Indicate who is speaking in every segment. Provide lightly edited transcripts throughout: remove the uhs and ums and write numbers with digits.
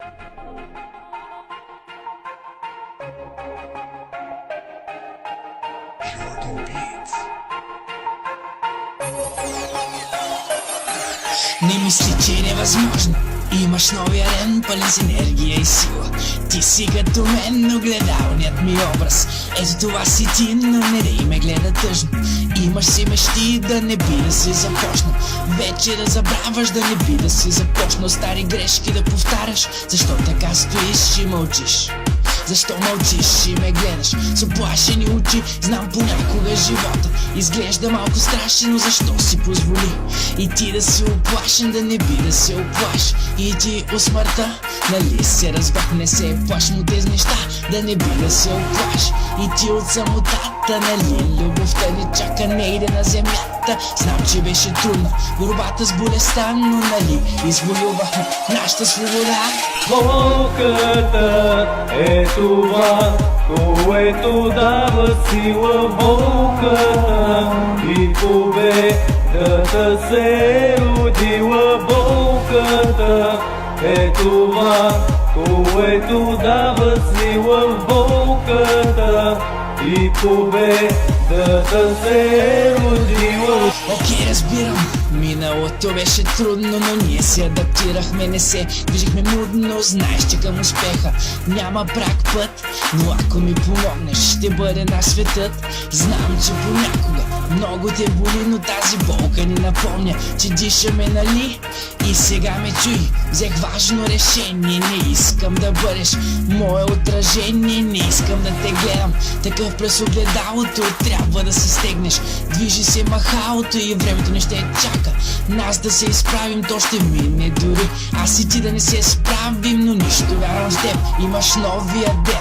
Speaker 1: Не мисли, че е невъзможно. Имаш новия ден, пълен с енергия и сила. Ти си като мен, но гледалният ми образ. Ето това си ти, но не дей ме гледа тъжно. Имаш си мечти, да не би да си започна. Вече да забравяш, да не би да си започна. Стари грешки да повтаряш. Защо така стоиш и мълчиш? Защо мълчиш и ме гледаш с оплашени очи? Знам, понякога живота изглежда малко страшен, но защо си позволи и ти да си оплашен, да не би да се оплаш? И ти у смъртта, нали се разбрах, не се плаш му тези неща, да не би да се оплаш. И ти от самотата, нали любовта ни чака, не иде на земята. Знам, че беше трудна борбата с болестта, но нали извоювахме нашата свобода.
Speaker 2: Болката е това, което дава сила. Болката и победата се родила. Болката е това, което дава сила. Болката и победата се родила.
Speaker 1: Окей, разбирам, миналото беше трудно, но ние се адаптирахме, не се движихме мудно. Знаеш, че към успеха няма прак път, но ако ми помогнеш, ще бъде наш светът. Знам, че понякога много те боли, но тази болка ни напомня, че дишаме, нали? И сега ме чуй, взех важно решение. Не искам да бъдеш мое отражение, не искам да те гледам такъв през огледалото. Трябва да се стегнеш, движи се махалото и времето не ще чака нас да се изправим, то ще мине дори. Аз и ти да не се справим, но нищо, вярвам в теб, имаш новия ден,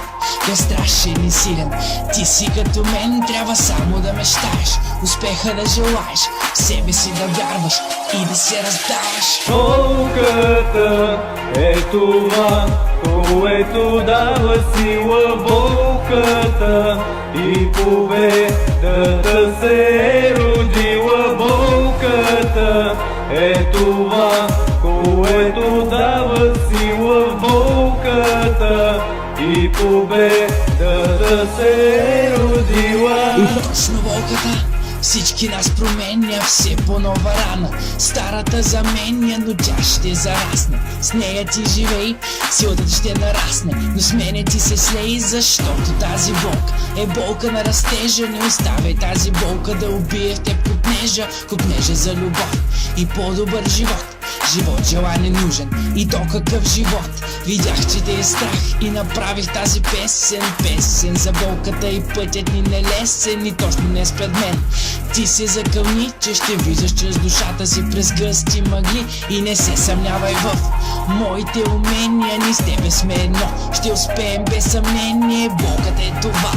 Speaker 1: безстрашен и силен. Ти си като мен, трябва само да мечтаеш, успеха да желаеш, в себе си да вярваш и да се раздаваш.
Speaker 2: Болката е това, което дава сила. Болката и победата се родила. Болката е това, което дава сила. Болката и победата се родила.
Speaker 1: Точно болката всички нас променя, все по-нова рана. Старата заменя, но тя ще зарасне. С нея ти живей, силата ти ще нарасне, но с мене ти се слей, защото тази болка е болка на растежа. Не оставяй тази болка да убие в теб купнежа за любов и по-добър живот. Живот желан е нужен, и то какъв живот. Видях, че те е страх и направих тази песен. Песен за болката и пътят ни нелесен, и точно днес пред мен ти се закълни, че ще виждаш чрез душата си през гъсти мъгли. И не се съмнявай в моите умения, ни с тебе сме едно, ще успеем без съмнение. Болката е това,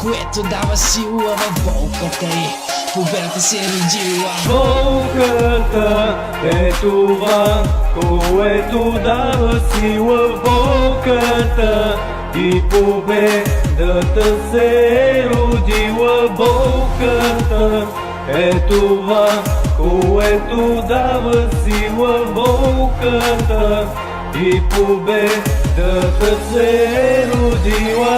Speaker 1: което дава сила. В болката е победата се родила.
Speaker 2: Болката е това, което дава сила. Болката и победата се родила. Болката е това, което дава сила. Болката и победата се родила.